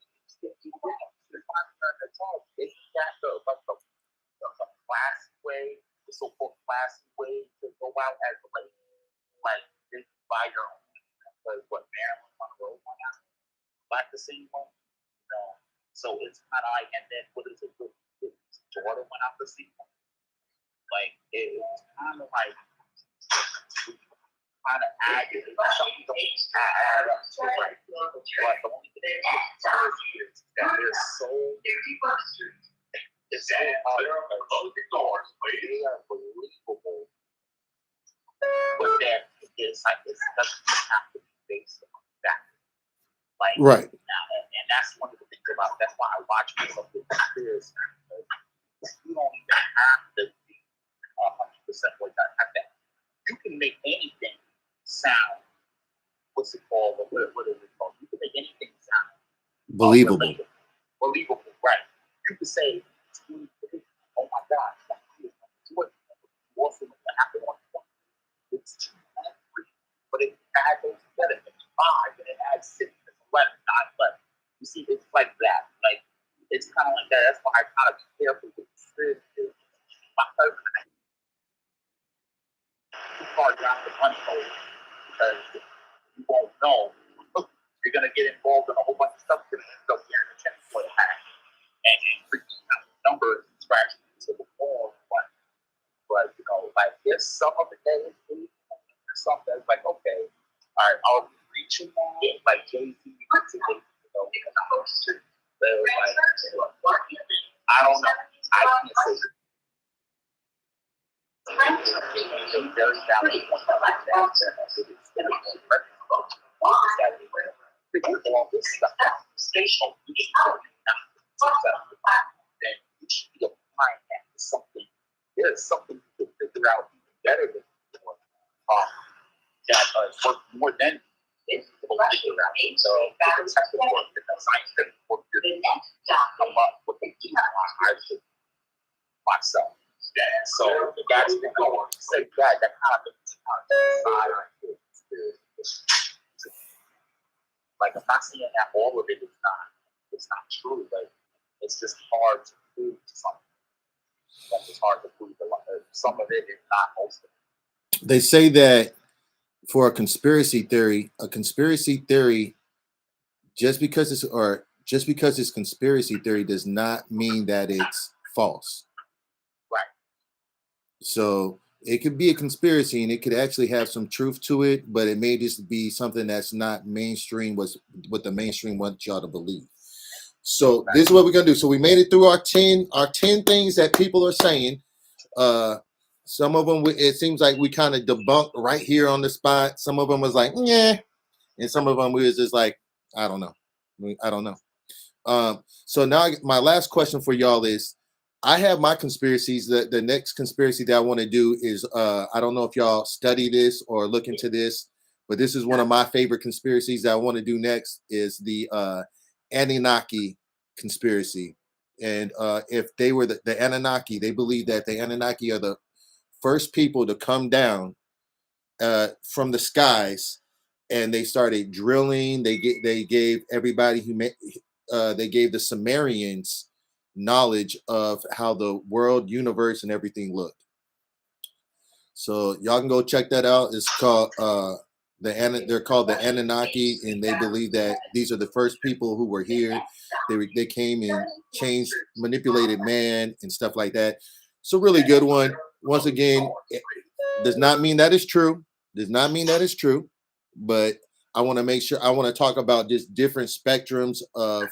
Classy way, the so-called classy way to go out as a lady, like by your own. Because what Marilyn Monroe went out, like the same one, you know. So it's kind of like, and then what is it? Jordan went out the same one. Like it was kind of like kind of add something to add up to right. But the only thing is that there's so it's so hard to close the doors. They are believable, but that it's like it doesn't have to be based on that. Like Right. and that's one of the things about that's why I watch myself with conspiracy. You don't even have to be 100% what that have that. You can make anything sound. What's it called? What is it called? You can make anything sound Believable. Believable, right? You could say, "Oh my God, what also happened on it's 2 and 3, but it adds those together. It's 5, and it adds 6, and 11, not 11. You see, it's like that. Like it's kind of like that. That's why I kind of be careful with this. My cousin, too far down the money hole because you won't know. You're gonna get involved in a whole bunch of stuff that you don't get a chance for the hack. And freaking numbers scratching into the wall. But you know, like there's some of the days, some that's like, okay, all right, I'll be reaching out, like Jay-Z, you know, like, I don't know. I can't say very valid point like that. All this stuff, station, you should be applying that to something. There's something you can figure out even better than that work more than people figure out. So the technical work, the scientific work, come up with the I should myself. So that's the goal. Say that kind of side. Like I'm not saying that all of it is not true, but it's just hard to prove something. It's hard to prove some of it is not most of it. They say that for a conspiracy theory, just because it's conspiracy theory does not mean that it's false. Right. So it could be a conspiracy and it could actually have some truth to it, but it may just be something that's not mainstream, what the mainstream wants y'all to believe. So this is what we're gonna do. So we made it through our 10 things that people are saying. Some of them, it seems like we kind of debunked right here on the spot. Some of them was like, yeah, and some of them we was just like, I don't know. So now my last question for y'all is, I have my conspiracies. The next conspiracy that I want to do is, I don't know if y'all study this or look into this, but this is one of my favorite conspiracies that I want to do next is the Anninaki Conspiracy. And if they were the Anunnaki, they believe that the Anunnaki are the first people to come down from the skies, and they started drilling. They gave everybody they gave the Sumerians knowledge of how the world, universe, and everything looked. So y'all can go check that out. It's called they're called the Anunnaki, and they believe that these are the first people who were here. They came and changed, manipulated man and stuff like that. It's a really good one. Once again, it does not mean that is true. But I want to make sure, I want to talk about just different spectrums of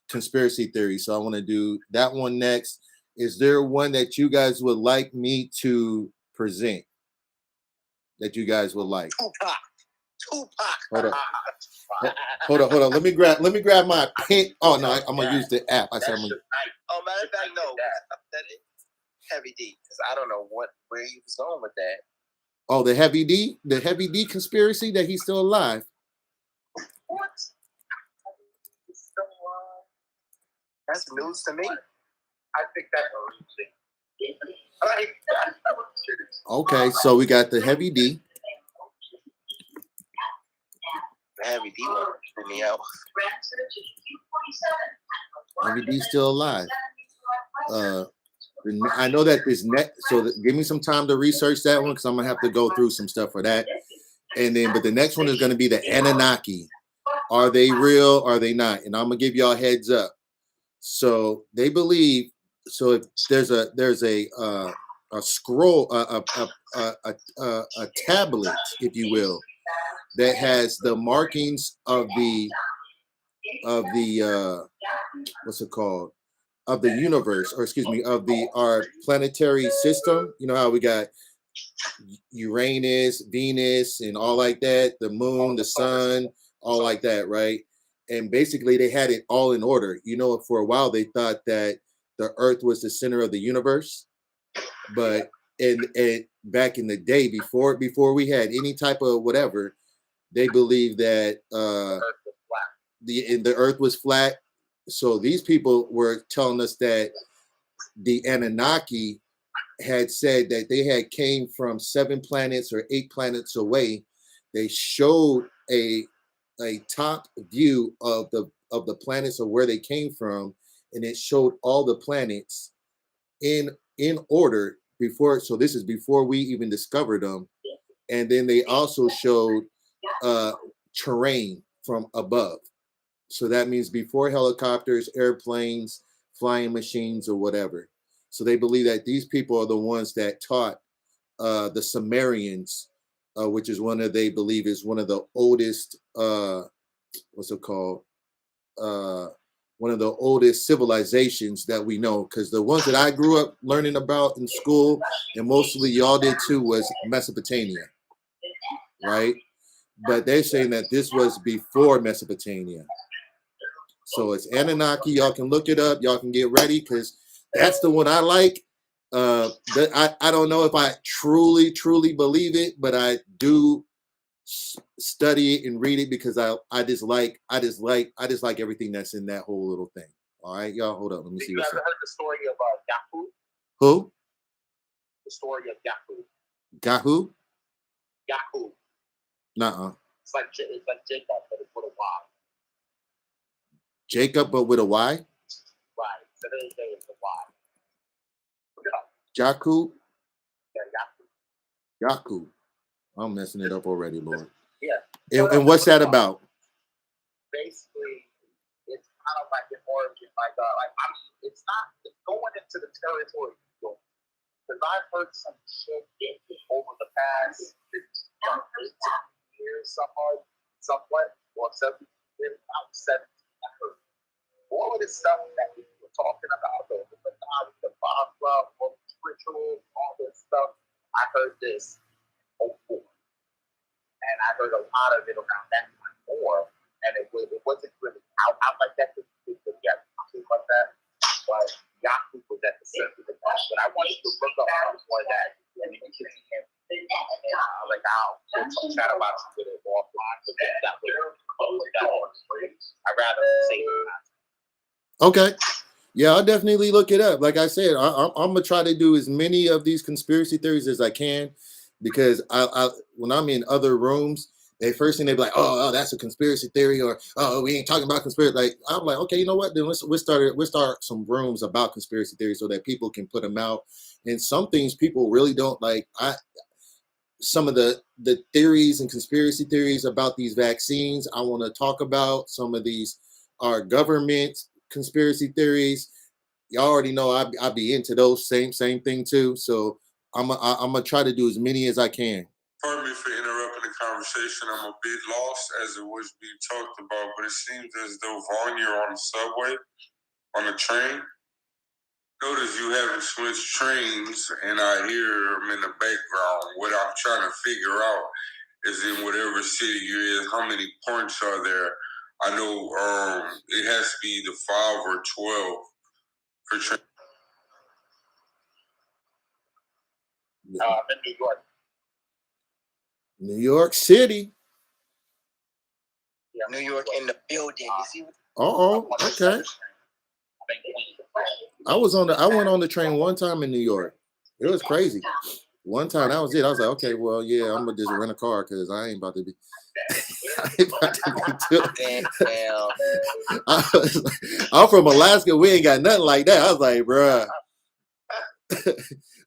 conspiracy theory. So I want to do that one next. Is there one that you guys would like me to present? That you guys would like? Tupac. Hold up. Hold on. Let me grab my pen. Oh no, I'm gonna use the app. I said I'm gonna... Oh, matter of fact, no. That is Heavy D. Because I don't know where he was going with that. Oh, the Heavy D conspiracy that he's still alive. What? He's still alive? That's news to me. I think that's a Okay, so we got the Heavy D. Heavy D won't me out. Heavy D's still alive. I know that this give me some time to research that one because I'm gonna have to go through some stuff for that. And then, but the next one is gonna be the Anunnaki. Are they real? Are they not? And I'm gonna give y'all a heads up. So they believe. So if there's a scroll, a tablet, if you will, that has the markings of the what's it called, of the universe, or excuse me, of our planetary system. You know how we got Uranus, Venus, and all like that, the moon, the sun, all like that, right? And basically they had it all in order. You know, for a while they thought that the earth was the center of the universe, but and back in the day, before we had any type of whatever, they believed that the earth was flat. So these people were telling us that the Anunnaki had said that they had came from 7 planets or 8 planets away. They showed a top view of the planets of where they came from, and it showed all the planets in order before. So this is before we even discovered them. And then they also showed terrain from above. So that means before helicopters, airplanes, flying machines, or whatever. So they believe that these people are the ones that taught the Sumerians, which is they believe is one of the oldest, what's it called? One of the oldest civilizations that we know, because the ones that I grew up learning about in school, and mostly y'all did too, was Mesopotamia, right? But they're saying that this was before Mesopotamia. So it's Anunnaki. Y'all can look it up. Y'all can get ready because that's the one I like. I don't know if I truly believe it, but I do study it and read it because I just like everything that's in that whole little thing. All right, y'all, hold up. Let me see. You ever heard the story of Yahu? Who? The story of Yahu. Gahu? Yahu. Nuh-uh. It's like Jacob, but it's with a Y. Jacob, but with a Y? Right. So they say it's a Y. Jaku? Yeah, Yaku. I'm messing it up already, Lord. Yeah. And what's that about? Basically, it's kind of like an origin, it's going into the territory. Because I've heard some shit over the past 18 years, somewhat, or 17 years, about 17. I heard all of this stuff that we were talking about, the blah, all the rituals, all this stuff. I heard this before. And I heard a lot of it around that time more. And it wasn't really out like that to get something like that. But Yahoo was at the center of that. But I wanted to look up more of that. And you can see him. And I'll chat about it with it offline. I'd rather say it. Okay. Yeah, I'll definitely look it up. Like I said, I'm gonna try to do as many of these conspiracy theories as I can, because I when I'm in other rooms, they first thing they be like, oh, that's a conspiracy theory, or oh, we ain't talking about conspiracy. Like I'm like, okay, you know what? Then we'll start some rooms about conspiracy theories so that people can put them out. And some things people really don't like. Some of the theories and conspiracy theories about these vaccines, I want to talk about. Some of these are government conspiracy theories. You already know I be into those same thing too. So I'm gonna try to do as many as I can. Pardon me for interrupting the conversation. I'm a bit lost as it was being talked about, but it seems as though Vaughn, you're on the subway, on a train. Notice you haven't switched trains, and I hear them in the background. What I'm trying to figure out is in whatever city you're in. How many points are there? I know it has to be either 5 or 12 for train. I'm in New York. New York City. Yeah, New York in the building. You see? Okay. I went on the train one time in New York. It was crazy. One time, that was it. I was like, okay, well, yeah, I'm gonna just rent a car because I ain't about to be. I'm from Alaska. We ain't got nothing like that. I was like, bruh.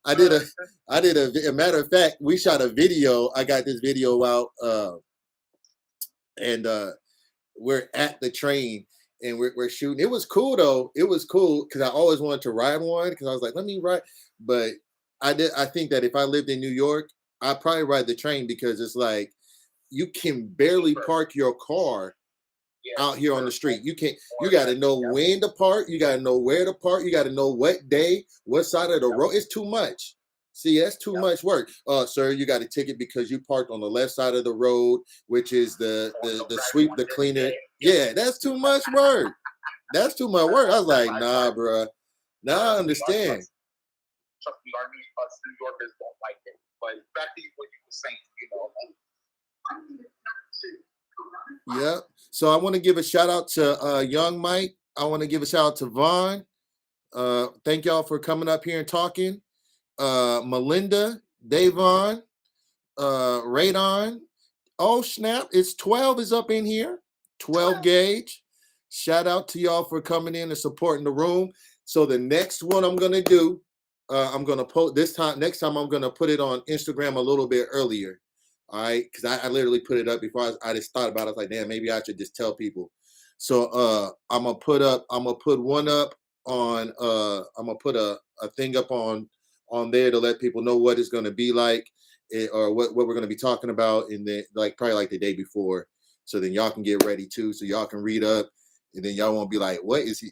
I did a matter of fact, we shot a video. I got this video out, and we're at the train and we're shooting. It was cool though. It was cool because I always wanted to ride one because I was like, let me ride. But I think that if I lived in New York, I'd probably ride the train because it's like you can barely park your car out here on the street. You got to know when to park. You got to know where to park. You got to know what day, what side of the road. It's too much. See, that's too much work. Sir, you got a ticket because you parked on the left side of the road, which is the sweep, the cleaner. Yeah, that's too much work. That's too much work. I was like, nah, bro. Now I understand. Trust me, our New Yorkers don't like it. But back to what you were saying, Yeah. So I want to give a shout out to Young Mike. I want to give a shout out to Vaughn. Thank y'all for coming up here and talking. Melinda, Davon, Radon. Oh, snap. It's 12 is up in here. 12 gauge. Shout out to y'all for coming in and supporting the room. So the next one I'm going to do, I'm going to post next time I'm going to put it on Instagram a little bit earlier. All right. Because I literally put it up before I just thought about it. I was like, damn, maybe I should just tell people. So I'm going to put one up on, I'm going to put a thing up on there to let people know what it's going to be like. Or what we're going to be talking about in the probably like the day before, so then y'all can get ready too, so y'all can read up, and then y'all won't be like, what is he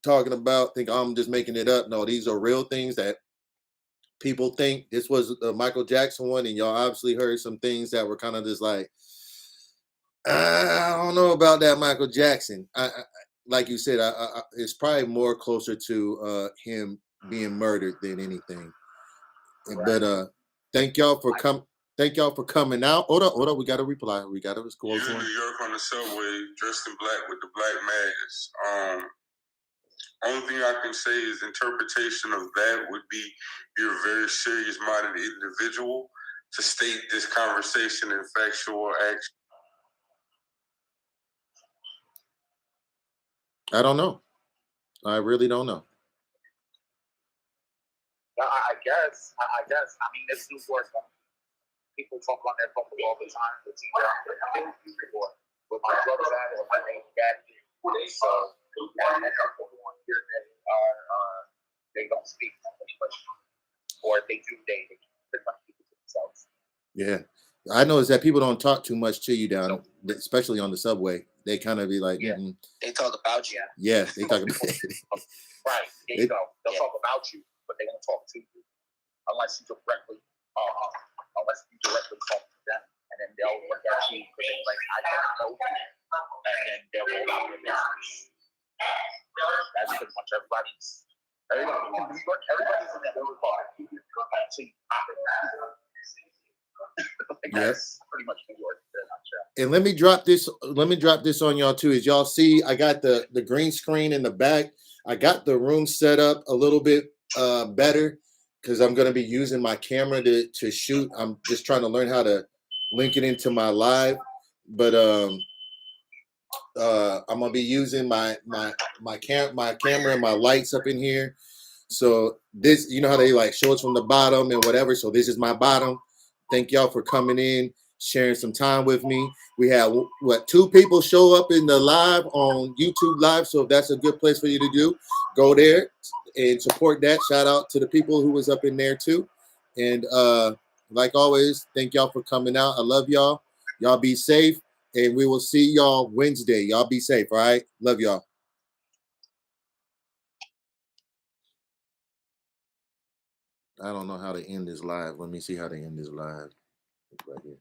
talking about? Think I'm just making it up. No, these are real things that people think. This was the Michael Jackson one, and y'all obviously heard some things that were kind of just like, I don't know about that Michael Jackson. Like you said, it's probably more closer to him being murdered than anything. Right. But thank y'all for coming out. Hold on. We got to reply. We got to go. You're in New York on the subway, dressed in black with the black mask. Only thing I can say is interpretation of that would be you're a very serious-minded individual to state this conversation in factual action. I don't know. I really don't know. I guess. I mean, it's New York. People talk on their phone all the time. It's either with my drugs at or my name got it. So, and everyone here they don't speak English, or if they do, they pretty much keep it to themselves. Yeah, I noticed that people don't talk too much to you down, especially on the subway. They kind of be like, They talk about you. Yeah, they talk about. Right. There you go. They'll talk about you, but they won't talk to you unless you directly talk to them, and then they'll look at you because they're like, I don't know you, and then they'll roll out your business. That's pretty much everybody's in New York. Everybody's in that little bar. That's pretty much New York. And let me drop this on y'all too. As y'all see, I got the green screen in the back. I got the room set up a little bit better because I'm going to be using my camera to shoot. I'm just trying to learn how to link it into my live, but I'm going to be using my camera and my lights up in here. So this, you know how they like show us from the bottom and whatever. So this is my bottom. Thank y'all for coming in, sharing some time with me. We have 2 people show up in the live on YouTube Live. So if that's a good place for you to do, go there and support that. Shout out to the people who was up in there too. And like always, thank y'all for coming out. I love y'all. Y'all be safe. And we will see y'all Wednesday. Y'all be safe. All right. Love y'all. I don't know how to end this live. Let me see how to end this live. Right here.